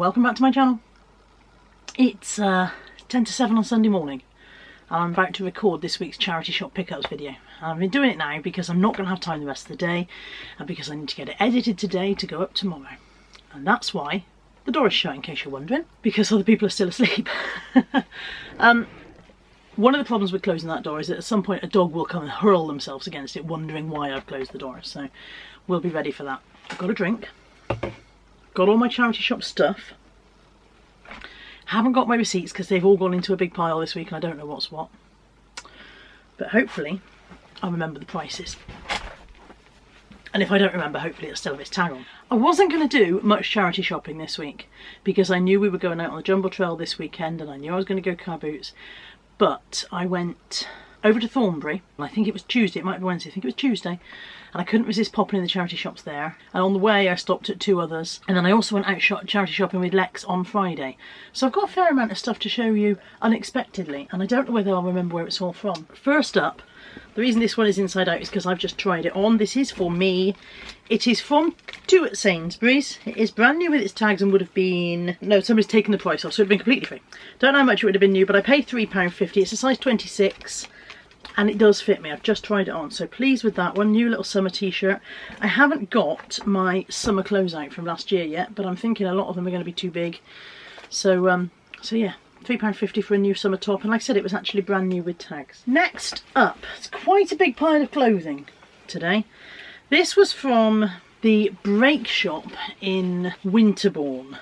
welcome back to my channel. It's 10 to 7 on Sunday morning and I'm about to record this week's charity shop pickups video. And I've been doing it now because I'm not going to have time the rest of the day and because I need to get it edited today to go up tomorrow. And that's why the door is shut, in case you're wondering, because other people are still asleep. One of the problems with closing that door is that at some point a dog will come and hurl themselves against it, wondering why I've closed the door. So we'll be ready for that. I've got a drink. Got all my charity shop stuff. Haven't got my receipts because they've all gone into a big pile this week and I don't know what's what. But hopefully I'll remember the prices. And if I don't remember, hopefully it'll still have its tag on. I wasn't going to do much charity shopping this week because I knew we were going out on the Jumble Trail this weekend and I knew I was going to go car boots. But I went over to Thornbury, and I think it was Tuesday, it might be Wednesday, I think it was Tuesday, and I couldn't resist popping in the charity shops there. And on the way I stopped at 2 others, and then I also went out charity shopping with Lex on Friday. So I've got a fair amount of stuff to show you unexpectedly, and I don't know whether I'll remember where it's all from. First up, the reason this one is inside out is because I've just tried it on. This is for me. It is from 2 at Sainsbury's. It is brand new with its tags and would have been... No, somebody's taken the price off, so it would have been completely free. Don't know how much it would have been new, but I paid £3.50. It's a size 26. And it does fit me. I've just tried it on, so pleased with that one. New little summer t-shirt. I haven't got my summer clothes out from last year yet, but I'm thinking a lot of them are going to be too big. So yeah, £3.50 for a new summer top, and like I said, it was actually brand new with tags. Next up, it's quite a big pile of clothing today. This was from the Break Shop in Winterbourne,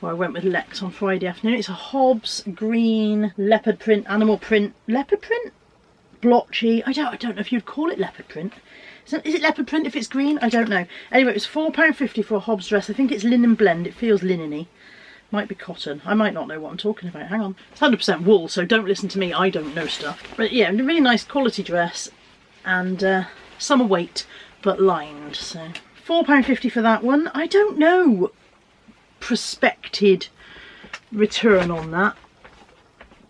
where I went with Lex on Friday afternoon. It's a Hobbs green leopard print, animal print, leopard print? Blotchy. I don't know if you'd call it leopard print. Is it leopard print if it's green? I don't know. Anyway, it was £4.50 for a Hobbs dress. I think it's linen blend. It feels linen-y. Might be cotton. I might not know what I'm talking about. Hang on. It's 100% wool, so don't listen to me. I don't know stuff. But yeah, a really nice quality dress and summer weight, but lined. So £4.50 for that one. I don't know prospected return on that.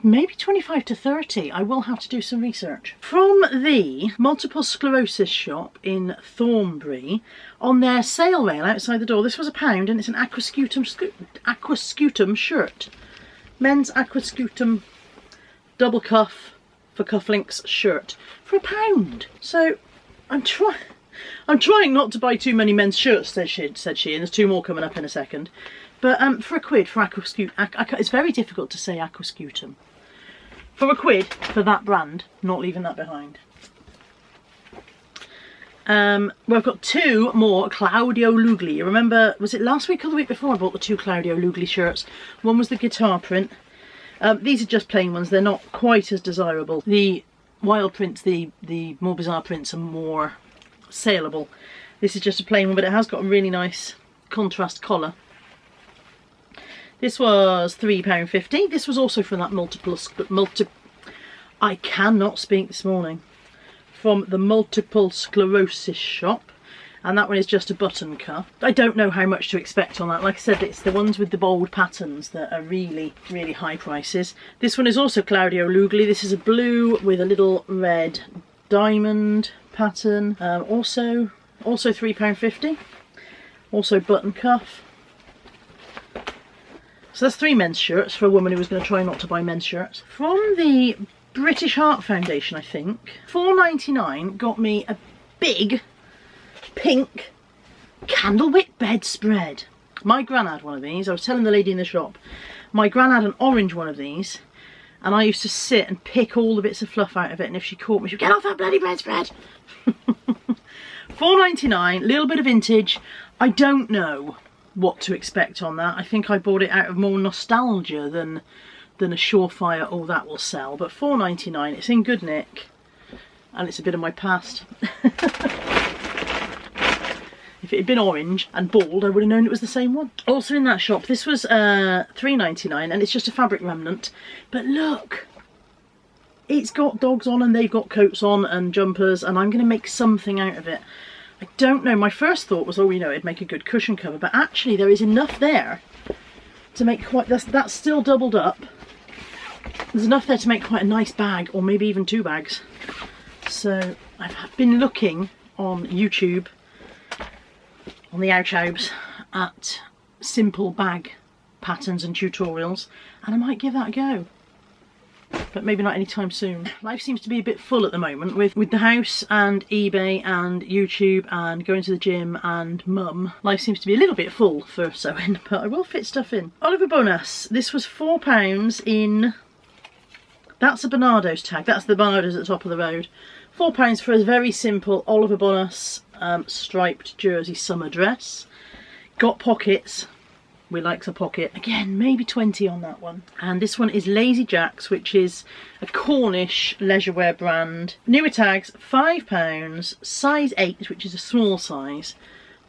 Maybe 25 to 30. I will have to do some research. From the multiple sclerosis shop in Thornbury, on their sale rail outside the door, this was £1 and it's an aquascutum shirt. Men's aquascutum double cuff for cufflinks shirt for £1. So I'm trying not to buy too many men's shirts, said she, and there's 2 more coming up in a second. But for £1 for aquascutum, it's very difficult to say aquascutum. For £1 for that brand, not leaving that behind. Well, I've got 2 more Claudio Lugli. You remember, was it last week or the week before I bought the 2 Claudio Lugli shirts? One was the guitar print. These are just plain ones, they're not quite as desirable. The wild prints, the more bizarre prints are more saleable. This is just a plain one, but it has got a really nice contrast collar. This was £3.50. This was also from that I cannot speak this morning. From the multiple sclerosis shop. And that one is just a button cuff. I don't know how much to expect on that. Like I said, it's the ones with the bold patterns that are really, really high prices. This one is also Claudio Lugli. This is a blue with a little red diamond pattern. Also £3.50. Also button cuff. So that's 3 men's shirts for a woman who was going to try not to buy men's shirts. From the British Heart Foundation, I think, £4.99 got me a big pink candlewick bedspread. My gran had one of these. I was telling the lady in the shop, my gran had an orange one of these, and I used to sit and pick all the bits of fluff out of it, and if she caught me, she'd get off that bloody bedspread. £4.99, little bit of vintage. I don't know what to expect on that. I think I bought it out of more nostalgia than a surefire, oh that will sell, but £4.99, it's in good nick and it's a bit of my past. If it had been orange and bald I would have known it was the same one. Also in that shop, this was £3.99 and it's just a fabric remnant, but look, it's got dogs on and they've got coats on and jumpers, and I'm going to make something out of it. I don't know, my first thought was, oh, you know, it'd make a good cushion cover, but actually there is enough there to make quite, that's still doubled up. There's enough there to make quite a nice bag, or maybe even 2 bags. So I've been looking on YouTube, on the ouch at simple bag patterns and tutorials, and I might give that a go. But maybe not anytime soon. Life seems to be a bit full at the moment with the house and eBay and YouTube and going to the gym and mum. Life seems to be a little bit full for sewing, but I will fit stuff in. Oliver Bonus. This was £4 in... That's a Bernardo's tag. That's the Bernardo's at the top of the road. £4 for a very simple Oliver Bonus striped jersey summer dress. Got pockets. We likes a pocket. Again, maybe 20 on that one. And this one is Lazy Jacks, which is a Cornish leisure wear brand. Newer tags, £5, size 8, which is a small size,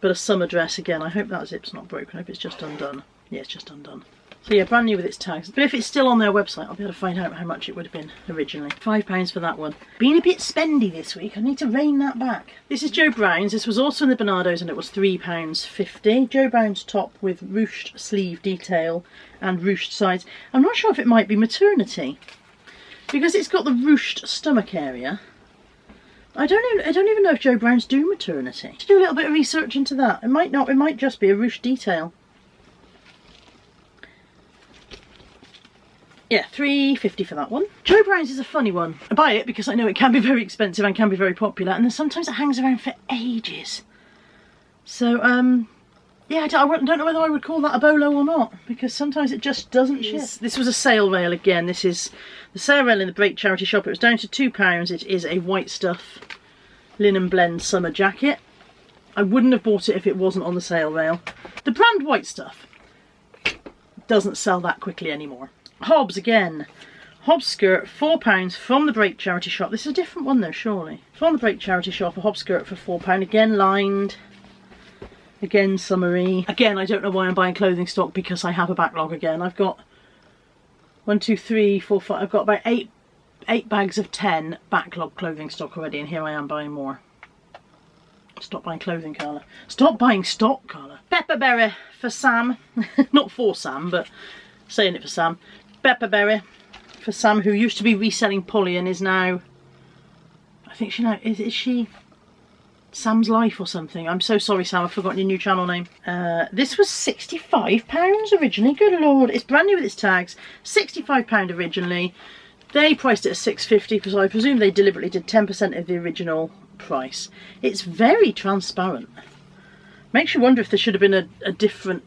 but a summer dress. Again, I hope that zip's not broken. I hope it's just undone. Yeah, it's just undone. So yeah, brand new with its tags. But if it's still on their website, I'll be able to find out how much it would have been originally. £5 for that one. Been a bit spendy this week. I need to rein that back. This is Joe Brown's. This was also in the Bernardo's and it was £3.50. Joe Brown's top with ruched sleeve detail and ruched sides. I'm not sure if it might be maternity, because it's got the ruched stomach area. I don't even know if Joe Brown's do maternity. To do a little bit of research into that. It might not. It might just be a ruched detail. Yeah, £3.50 for that one. Joe Brown's is a funny one. I buy it because I know it can be very expensive and can be very popular, and then sometimes it hangs around for ages. So, yeah, I don't know whether I would call that a bolo or not, because sometimes it just doesn't ship. This was a sale rail again. This is the sale rail in the Break charity shop. It was down to £2. It is a white stuff linen blend summer jacket. I wouldn't have bought it if it wasn't on the sale rail. The brand White Stuff doesn't sell that quickly anymore. Hobbs again. Hobbs skirt, £4 from the Break charity shop. This is a different one though, surely. From the Break charity shop, a Hobbs skirt for £4. Again lined. Again summery. Again, I don't know why I'm buying clothing stock, because I have a backlog again. I've got 1, 2, 3, 4, 5. I've got about eight bags of 10 backlog clothing stock already, and here I am buying more. Stop buying clothing, Carla. Stop buying stock, Carla. Pepperberry for Sam. Not for Sam, but saying it for Sam. Pepperberry for Sam, who used to be reselling Polly and is now, I think she now, is she Sam's Life or something? I'm so sorry, Sam, I've forgotten your new channel name. This was £65 originally. Good lord, it's brand new with its tags. £65 originally. They priced it at £6.50 because I presume they deliberately did 10% of the original price. It's very transparent. Makes you wonder if there should have been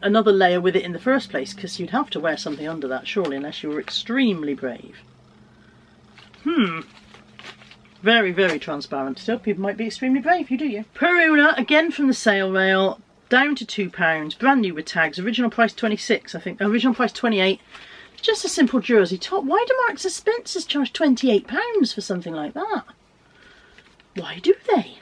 another layer with it in the first place, because you'd have to wear something under that, surely, unless you were extremely brave. Very, very transparent. Still, people might be extremely brave, you do you. Peruna, again from the sale rail, down to £2, brand new with tags. Original price 26, I think. Original price 28. Just a simple jersey top. Why do Marks and Spencer's charge £28 for something like that? Why do they?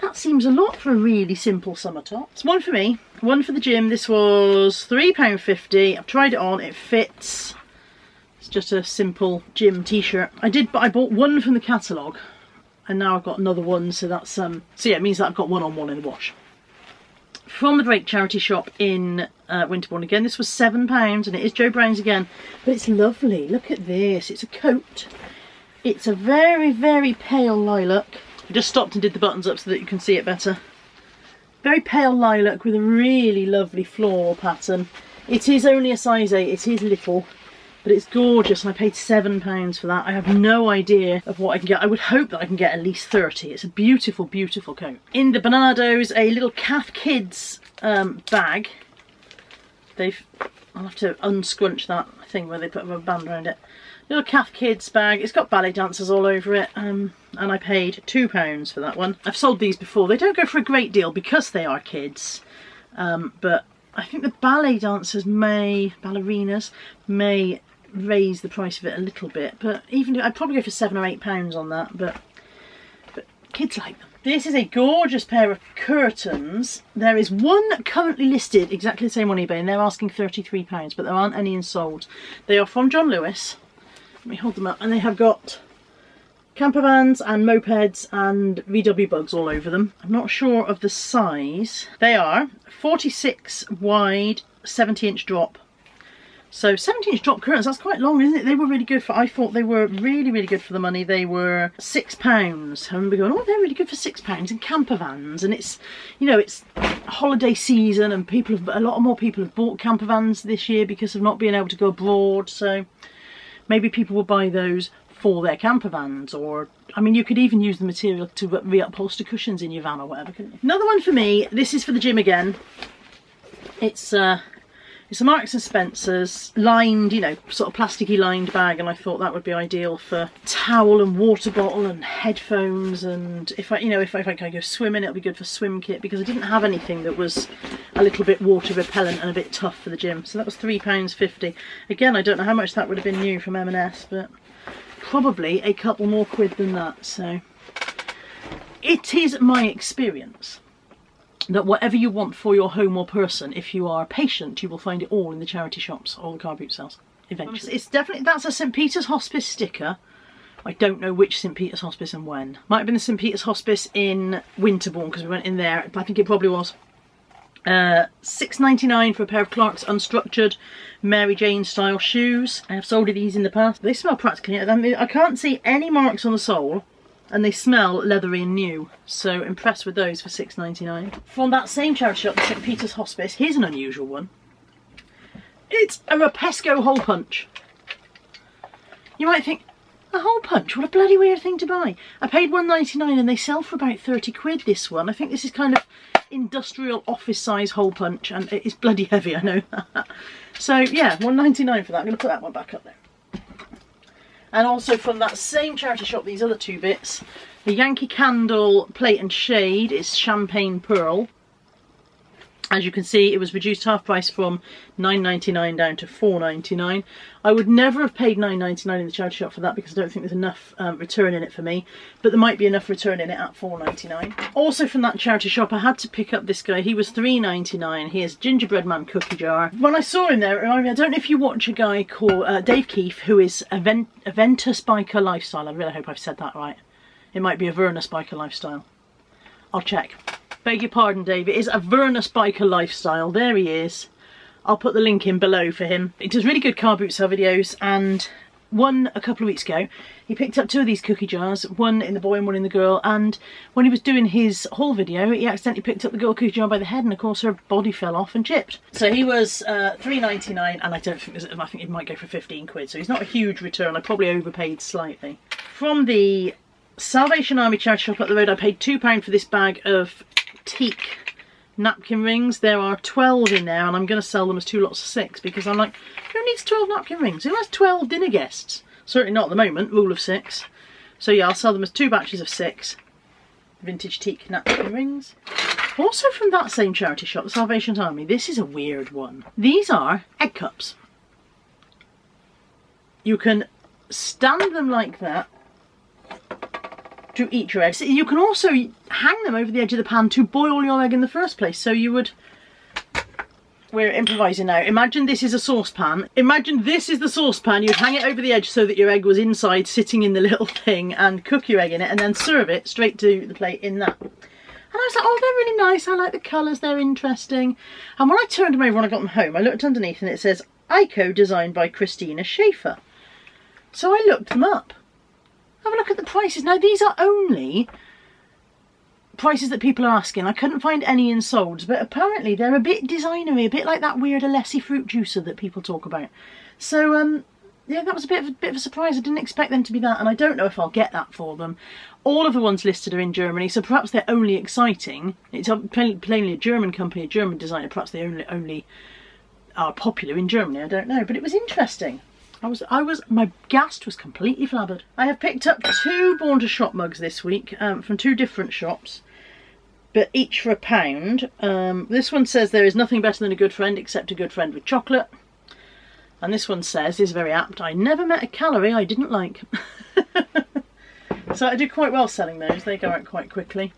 That seems a lot for a really simple summer top. It's one for me, one for the gym. This was £3.50. I've tried it on, it fits. It's just a simple gym t-shirt. I bought one from the catalogue, and now I've got another one, so that's so yeah, it means that I've got one on, one in the wash. From the Break charity shop in Winterbourne again. This was £7, and it is Joe Brown's again, but it's lovely. Look at this. It's a coat. It's a very, very pale lilac. I just stopped and did the buttons up so that you can see it better. Very pale lilac with a really lovely floral pattern. It is only a size 8. It is little, but it's gorgeous, and I paid £7 for that. I have no idea of what I can get. I would hope that I can get at least 30. It's a beautiful, beautiful coat. In the Bernardo's, a little Cath Kids bag. I'll have to unscrunch that thing where they put a rubber band around it. Little Cath Kids bag. It's got ballet dancers all over it, and I paid £2 for that one. I've sold these before. They don't go for a great deal because they are kids, but I think the ballet dancers ballerinas may raise the price of it a little bit, but even I'd probably go for £7 or £8 on that, but kids like them. This is a gorgeous pair of curtains. There is one currently listed, exactly the same on eBay, and they're asking £33, but there aren't any in sold. They are from John Lewis. Let me hold them up, and they have got camper vans and mopeds and VW bugs all over them. I'm not sure of the size. They are 46 wide, 70-inch drop, So 17-inch drop curtains, that's quite long, isn't it? They were really good for, I thought they were really, really good for the money. They were £6. I remember going, oh, they're really good for £6 in camper vans. And it's, you know, it's holiday season and a lot more people have bought camper vans this year because of not being able to go abroad. So maybe people will buy those for their camper vans, or, I mean, you could even use the material to reupholster cushions in your van or whatever, couldn't you? Another one for me, this is for the gym again. It's a Marks and Spencer's lined, you know, sort of plasticky lined bag, and I thought that would be ideal for towel and water bottle and headphones, and if I can go swimming, it'll be good for swim kit, because I didn't have anything that was a little bit water repellent and a bit tough for the gym. So that was £3.50. Again, I don't know how much that would have been new from M&S, but probably a couple more quid than that. So it is my experience that whatever you want for your home or person, if you are patient, you will find it all in the charity shops or the car boot sales eventually. It's definitely, that's a St Peter's Hospice sticker. I don't know which St Peter's Hospice and when. Might have been the St Peter's Hospice in Winterbourne, because we went in there. I think it probably was. £6.99 for a pair of Clark's unstructured Mary Jane style shoes. I have sold these in the past. They smell practically, I can't see any marks on the sole, and they smell leathery and new, so impressed with those for £6.99. From that same charity shop, the St Peter's Hospice, here's an unusual one. It's a Rapesco hole punch. You might think, a hole punch, what a bloody weird thing to buy. I paid £1.99 and they sell for about 30 quid, this one. I think this is kind of industrial office size hole punch, and it is bloody heavy, I know that. So yeah, £1.99 for that. I'm going to put that one back up there. And also from that same charity shop, these other two bits. The Yankee Candle Plate and Shade is Champagne Pearl. As you can see, it was reduced half price from £9.99 down to £4.99. I would never have paid £9.99 in the charity shop for that, because I don't think there's enough return in it for me. But there might be enough return in it at £4.99. Also from that charity shop, I had to pick up this guy. He was £3.99. Here's Gingerbread Man cookie jar. When I saw him there, I don't know if you watch a guy called Dave Keefe, who is Aventus Biker Lifestyle. I really hope I've said that right. It might be Avernus Biker Lifestyle. I'll check. Beg your pardon, Dave. It is Avernus Biker Lifestyle. There he is. I'll put the link in below for him. He does really good car boot sale videos, and one a couple of weeks ago, he picked up two of these cookie jars, one in the boy and one in the girl, and when he was doing his haul video, he accidentally picked up the girl cookie jar by the head, and of course her body fell off and chipped. So he was £3.99, and I think it might go for 15 quid, so he's not a huge return. I probably overpaid slightly. From the Salvation Army charity shop up the road, I paid £2 for this bag of Teak napkin rings. There are 12 in there, and I'm going to sell them as 2 lots of 6, because I'm like, who needs 12 napkin rings? Who has 12 dinner guests? Certainly not at the moment, rule of 6. So yeah, I'll sell them as 2 batches of 6 vintage Teak napkin rings. Also from that same charity shop, the Salvation Army, this is a weird one. These are egg cups. You can stand them like that to eat your eggs. You can also hang them over the edge of the pan to boil your egg in the first place. So you would, we're improvising now. Imagine this is a saucepan. Imagine this is the saucepan. You'd hang it over the edge so that your egg was inside, sitting in the little thing, and cook your egg in it, and then serve it straight to the plate in that. And I was like, oh, they're really nice. I like the colours. They're interesting. And when I turned them over when I got them home, I looked underneath and it says, Ico, designed by Christina Schaefer. So I looked them up. Have a look at the prices. Now, these are only prices that people are asking. I couldn't find any in solds, but apparently they're a bit designery, a bit like that weird Alessi fruit juicer that people talk about. So, yeah, that was a bit of a surprise. I didn't expect them to be that, and I don't know if I'll get that for them. All of the ones listed are in Germany, so perhaps they're only exciting. It's plainly a German company, a German designer. Perhaps they only are popular in Germany. I don't know, but it was interesting. My gast was completely flabbered. I have picked up 2 Born to Shop mugs this week from 2 different shops, but each for £1. This one says there is nothing better than a good friend except a good friend with chocolate. And this one says, is very apt, I never met a calorie I didn't like. So I did quite well selling those. They go out quite quickly.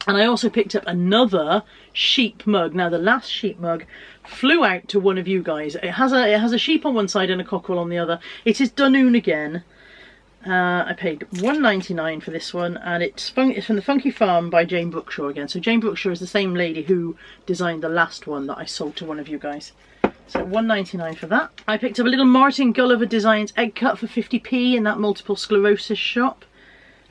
And I also picked up another sheep mug. Now the last sheep mug flew out to one of you guys. It has a sheep on one side and a cockerel on the other. It is Dunoon again. I paid £1.99 for this one, and it's from the Funky Farm by Jane Brookshaw again. So Jane Brookshaw is the same lady who designed the last one that I sold to one of you guys. So £1.99 for that. I picked up a little Martin Gulliver Designs egg cut for 50p in that multiple sclerosis shop.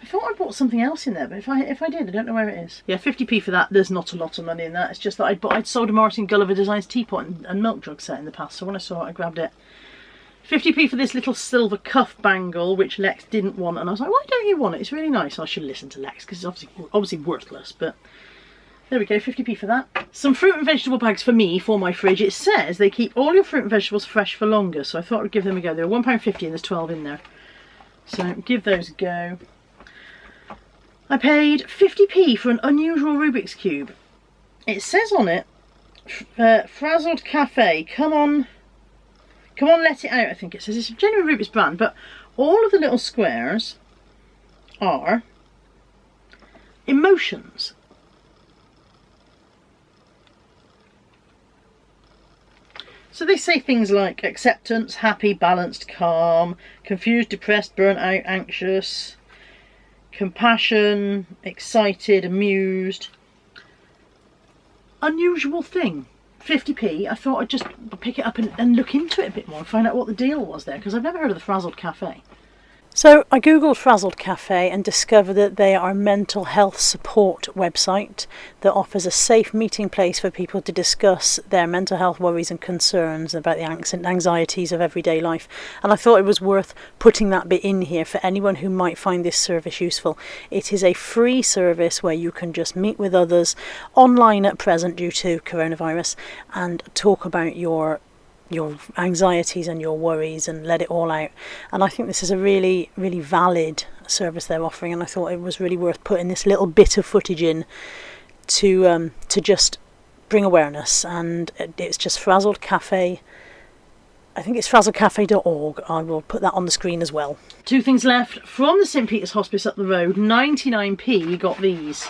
I thought I bought something else in there, but if I did, I don't know where it is. Yeah, 50p for that. There's not a lot of money in that. It's just that I'd sold a Martin Gulliver Designs teapot and milk jug set in the past, so when I saw it, I grabbed it. 50p for this little silver cuff bangle, which Lex didn't want, and I was like, why don't you want it? It's really nice. I should listen to Lex, because it's obviously worthless, but there we go, 50p for that. Some fruit and vegetable bags for me, for my fridge. It says they keep all your fruit and vegetables fresh for longer, so I thought I'd give them a go. They're £1.50 and there's 12 in there. So give those a go. I paid 50p for an unusual Rubik's Cube. It says on it, Frazzled Cafe, come on, let it out, I think it says. It's a genuine Rubik's brand, but all of the little squares are emotions. So they say things like acceptance, happy, balanced, calm, confused, depressed, burnt out, anxious, compassion, excited, amused. Unusual thing. 50p. I thought I'd just pick it up and look into it a bit more and find out what the deal was there, because I've never heard of the Frazzled Cafe. So I googled Frazzled Cafe and discovered that they are a mental health support website that offers a safe meeting place for people to discuss their mental health worries and concerns about the anxieties of everyday life. And I thought it was worth putting that bit in here for anyone who might find this service useful. It is a free service where you can just meet with others online at present due to coronavirus and talk about your anxieties and your worries and let it all out. And I think this is a really, really valid service they're offering, and I thought it was really worth putting this little bit of footage in to just bring awareness. And it's just Frazzled Cafe. I think it's frazzledcafe.org. I will put that on the screen as well. Two things left from the St Peter's Hospice up the road. 99p we got these.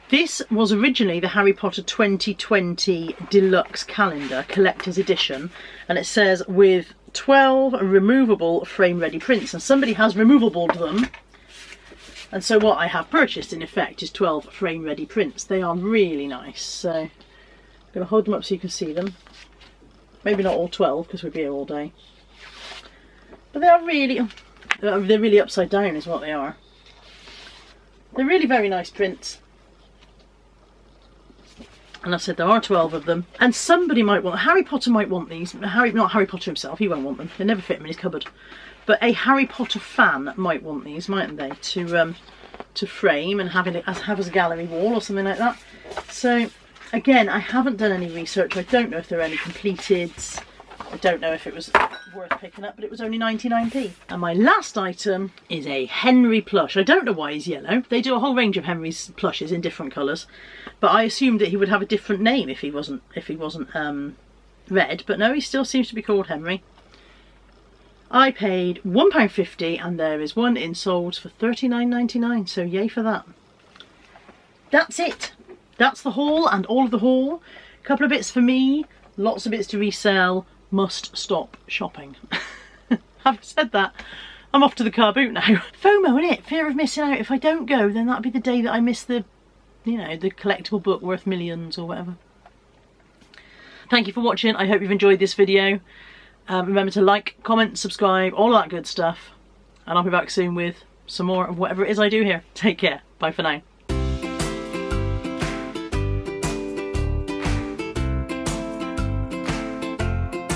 This was originally the Harry Potter 2020 Deluxe Calendar Collector's Edition, and it says with 12 removable frame-ready prints, and somebody has removable them, and so what I have purchased in effect is 12 frame-ready prints. They are really nice, so I'm going to hold them up so you can see them. Maybe not all 12 because we'll be here all day, but they're really upside down is what they are. They're really very nice prints. And I said there are 12 of them, and somebody might want, Harry Potter might want these. Not Harry Potter himself, he won't want them, they never fit him in his cupboard, but a Harry Potter fan might want these, mightn't they, to frame and have as a gallery wall or something like that. So again, I haven't done any research. I don't know if there are any completed. I don't know if it was worth picking up, but it was only 99p. And my last item is a Henry plush. I don't know why he's yellow. They do a whole range of Henry's plushes in different colours, but I assumed that he would have a different name if he wasn't red. But no, he still seems to be called Henry. I paid £1.50 and there is one in Solds for £39.99, so yay for that. That's it. That's the haul and all of the haul. A couple of bits for me, lots of bits to resell. Must stop shopping. Having said that, I'm off to the car boot now. FOMO, innit? Fear of missing out. If I don't go, then that'll be the day that I miss the, you know, the collectible book worth millions or whatever. Thank you for watching. I hope you've enjoyed this video. Remember to like, comment, subscribe, all that good stuff. And I'll be back soon with some more of whatever it is I do here. Take care. Bye for now.